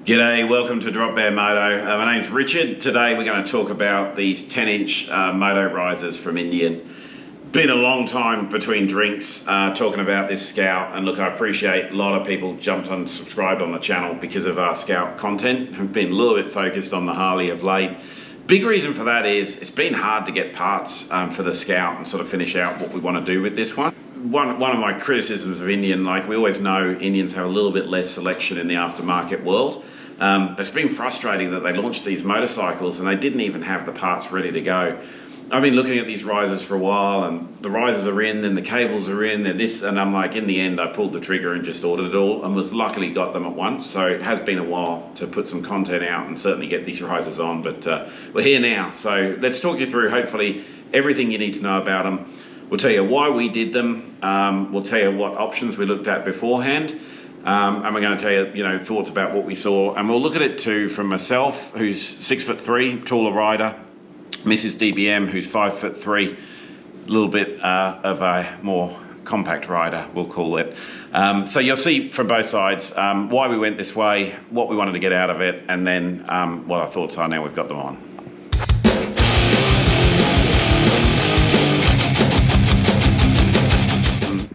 G'day, welcome to Drop Bear Moto. My name's Richard. Today we're going to talk about these 10-inch Moto risers from Indian. Been a long time between drinks talking about this Scout, and look, I appreciate a lot of people jumped on, subscribed on the channel because of our Scout content. I've been a little bit focused on the Harley of late. Big reason for that is it's been hard to get parts for the Scout and sort of finish out what we want to do with this one. One of my criticisms of Indian, like we always know, Indians have a little bit less selection in the aftermarket world. It's been frustrating that they launched these motorcycles and they didn't even have the parts ready to go. I've been looking at these risers for a while, and the risers are in, then the cables are in, then this, and I'm like, in the end, I pulled the trigger and just ordered it all, and was luckily got them at once. So it has been a while to put some content out and certainly get these risers on, but we're here now. So let's talk you through, hopefully, everything you need to know about them. We'll tell you why we did them. We'll tell you what options we looked at beforehand. And we're going to tell you, thoughts about what we saw. And we'll look at it too from myself, who's 6'3", taller rider, Mrs. DBM, who's 5'3", a little bit of a more compact rider, we'll call it. So you'll see from both sides why we went this way, what we wanted to get out of it, and then what our thoughts are now we've got them on.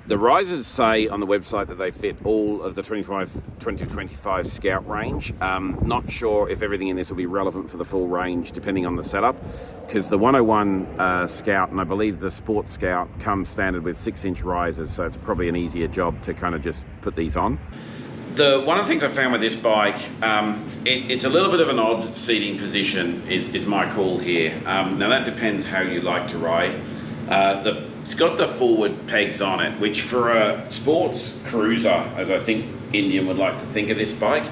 The risers say on the website that they fit all of the 2025 Scout range. Not sure if everything in this will be relevant for the full range depending on the setup, because the 101 Scout and I believe the Sport Scout come standard with 6-inch risers, so it's probably an easier job to kind of just put these on. One of the things I found with this bike, it's a little bit of an odd seating position is my call here. Now that depends how you like to ride. It's got the forward pegs on it, which for a sports cruiser, as I think Indian would like to think of this bike,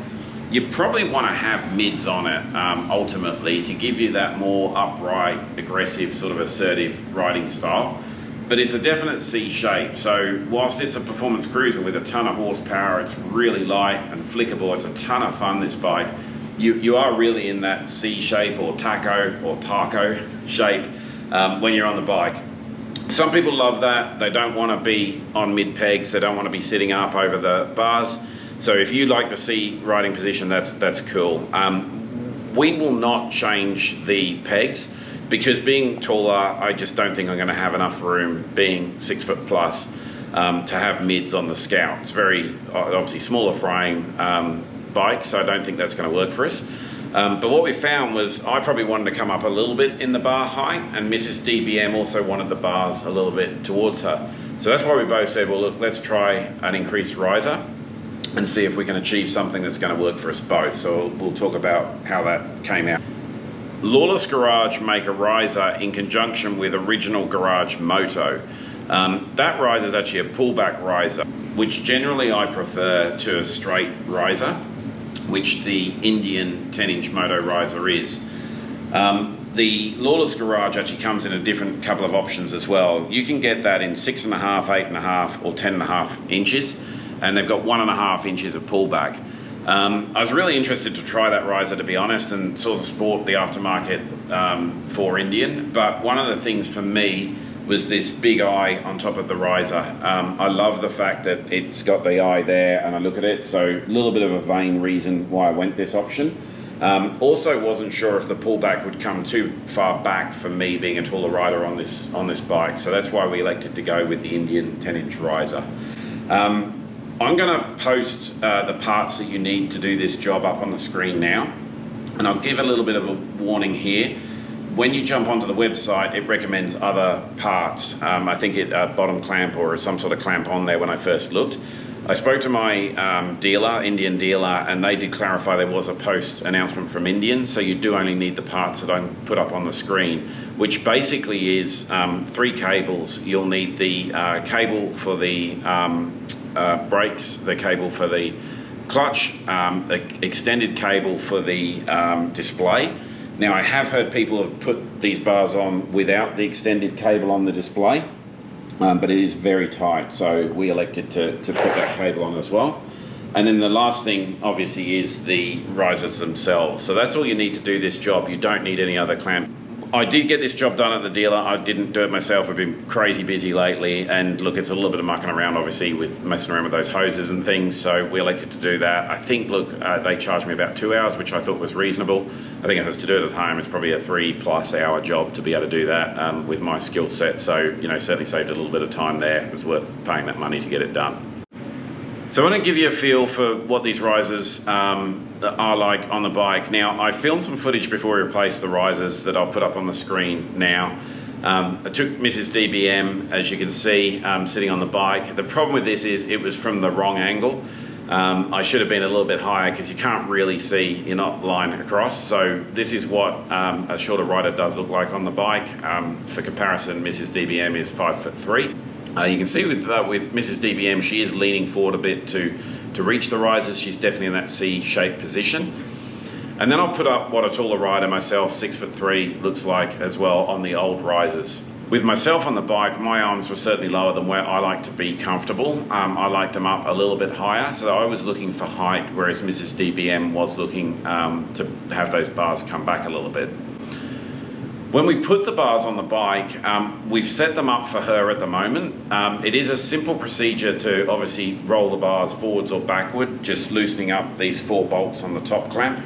you probably want to have mids on it ultimately to give you that more upright, aggressive, sort of assertive riding style. But it's a definite C shape, so whilst it's a performance cruiser with a ton of horsepower, it's really light and flickable, it's a ton of fun, this bike. You are really in that C shape or taco shape when you're on the bike. Some people love that. They don't want to be on mid pegs. They don't want to be sitting up over the bars. So if you like the C riding position, that's cool. We will not change the pegs because being taller, I just don't think I'm going to have enough room, being 6 foot plus, to have mids on the Scout. It's very obviously smaller frame bike, so I don't think that's going to work for us. But what we found was I probably wanted to come up a little bit in the bar height, and Mrs. DBM also wanted the bars a little bit towards her. So that's why we both said, well, look, let's try an increased riser and see if we can achieve something that's going to work for us both. So we'll talk about how that came out. Lawless Garage make a riser in conjunction with Original Garage Moto. That riser is actually a pullback riser, which generally I prefer to a straight riser, which the Indian 10-inch Moto riser is. The Lawless Garage actually comes in a different couple of options as well. You can get that in 6.5, 8.5 or 10.5 inches, and they've got 1.5 inches of pullback. I was really interested to try that riser, to be honest, and sort of sport the aftermarket for Indian, but one of the things for me was this big eye on top of the riser. I love the fact that it's got the eye there and I look at it, so a little bit of a vain reason why I went this option. Also wasn't sure if the pullback would come too far back for me being a taller rider on this bike, so that's why we elected to go with the Indian 10-inch riser. I'm going to post the parts that you need to do this job up on the screen now, and I'll give a little bit of a warning here. When you jump onto the website, it recommends other parts. I think bottom clamp or some sort of clamp on there when I first looked. I spoke to my dealer, Indian dealer, and they did clarify there was a post announcement from Indian, so you do only need the parts that I put up on the screen, which basically is 3 cables. You'll need the cable for the brakes, the cable for the clutch, the extended cable for the display. Now, I have heard people have put these bars on without the extended cable on the display, but it is very tight, so we elected to put that cable on as well. And then the last thing, obviously, is the risers themselves. So that's all you need to do this job. You don't need any other clamp. I did get this job done at the dealer. I didn't do it myself. I've been crazy busy lately, and look, it's a little bit of mucking around, obviously, with messing around with those hoses and things, so we elected to do that. I think, look, they charged me about 2 hours, which I thought was reasonable. I think if I was to do it at home, it's probably a 3+ hour job to be able to do that with my skill set, so, you know, certainly saved a little bit of time there. It was worth paying that money to get it done. So I want to give you a feel for what these risers are like on the bike. Now, I filmed some footage before we replaced the risers that I'll put up on the screen now. I took Mrs. DBM, as you can see, sitting on the bike. The problem with this is it was from the wrong angle. I should have been a little bit higher because you can't really see, you're not lying across. So this is what a shorter rider does look like on the bike. For comparison, Mrs. DBM is 5'3". You can see with Mrs. DBM, she is leaning forward a bit to reach the risers. She's definitely in that C-shaped position. And then I'll put up what a taller rider myself, 6'3", looks like as well on the old risers. With myself on the bike, my arms were certainly lower than where I like to be comfortable. I like them up a little bit higher, so I was looking for height, whereas Mrs. DBM was looking to have those bars come back a little bit. When we put the bars on the bike, we've set them up for her at the moment. It is a simple procedure to obviously roll the bars forwards or backward, just loosening up these 4 bolts on the top clamp.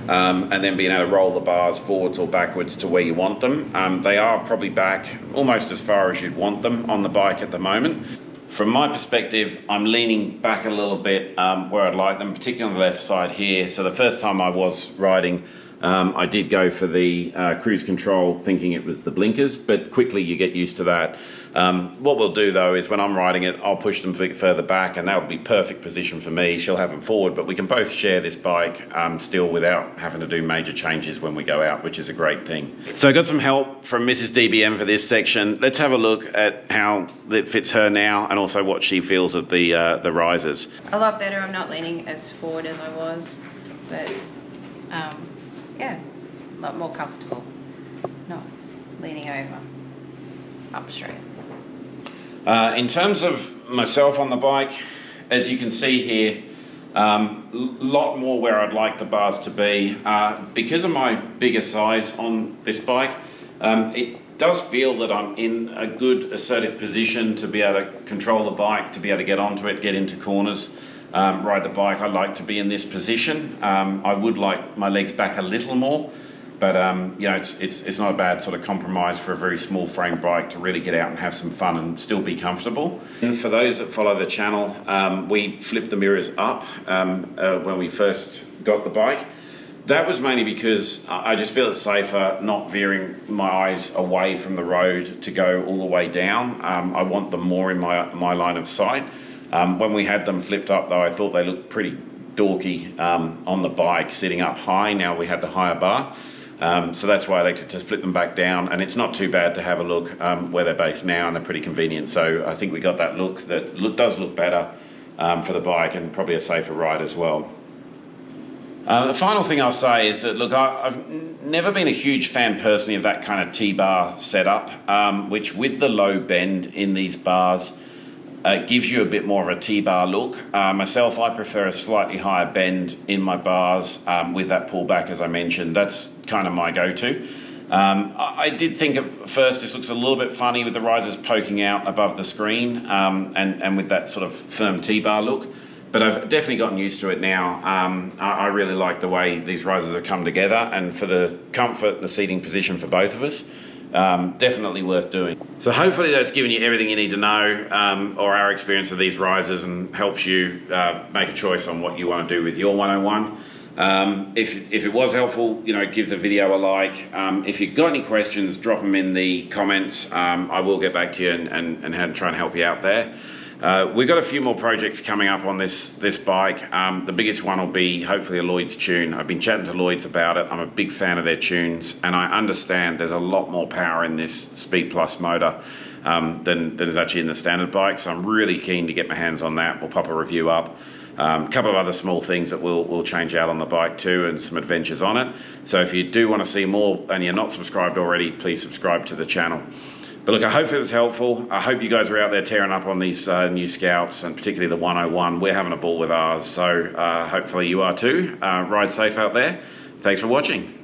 And then being able to roll the bars forwards or backwards to where you want them. They are probably back almost as far as you'd want them on the bike at the moment. From my perspective, I'm leaning back a little bit where I'd like them, particularly on the left side here. So the first time I was riding, I did go for the cruise control thinking it was the blinkers, but quickly you get used to that. What we'll do though is when I'm riding it, I'll push them further back, and that would be perfect position for me. She'll have them forward, but we can both share this bike still without having to do major changes when we go out, which is a great thing. So I got some help from Mrs. DBM for this section. Let's have a look at how it fits her now and also what she feels of the risers. A lot better. I'm not leaning as forward as I was, but yeah, a lot more comfortable. Not leaning over, up straight. In terms of myself on the bike, as you can see here, lot more where I'd like the bars to be. Because of my bigger size on this bike, it does feel that I'm in a good assertive position to be able to control the bike, to be able to get onto it, get into corners. Ride the bike. I like to be in this position. I would like my legs back a little more, but you know, it's not a bad sort of compromise for a very small frame bike to really get out and have some fun and still be comfortable. And for those that follow the channel, we flipped the mirrors up when we first got the bike. That was mainly because I just feel it's safer not veering my eyes away from the road to go all the way down. I want them more in my line of sight. When we had them flipped up though, I thought they looked pretty dorky on the bike sitting up high. Now we had the higher bar. So that's why I elected to flip them back down, and it's not too bad to have a look where they're based now, and they're pretty convenient. So I think we got that look that does look better for the bike, and probably a safer ride as well. The final thing I'll say is that, look, I've never been a huge fan personally of that kind of T-bar setup, which with the low bend in these bars, gives you a bit more of a T-bar look. Myself, I prefer a slightly higher bend in my bars with that pullback, as I mentioned. That's kind of my go-to. I did think at first this looks a little bit funny with the risers poking out above the screen and with that sort of firm T-bar look, but I've definitely gotten used to it now. I really like the way these risers have come together, and for the comfort, the seating position for both of us, definitely worth doing. So hopefully that's given you everything you need to know, or our experience of these risers, and helps you make a choice on what you want to do with your 101. If it was helpful, you know, give the video a like. If you've got any questions, drop them in the comments. I will get back to you and try and help you out there. We've got a few more projects coming up on this bike. The biggest one will be hopefully a Lloyd's tune. I've been chatting to Lloyd's about it. I'm a big fan of their tunes, and I understand there's a lot more power in this Speed Plus motor than is actually in the standard bike. So I'm really keen to get my hands on that. We'll pop a review up. A couple of other small things that we'll change out on the bike too, and some adventures on it. So if you do want to see more and you're not subscribed already, please subscribe to the channel. But look, I hope it was helpful. I hope you guys are out there tearing up on these new Scouts, and particularly the 101. We're having a ball with ours, so hopefully you are too. Ride safe out there. Thanks for watching.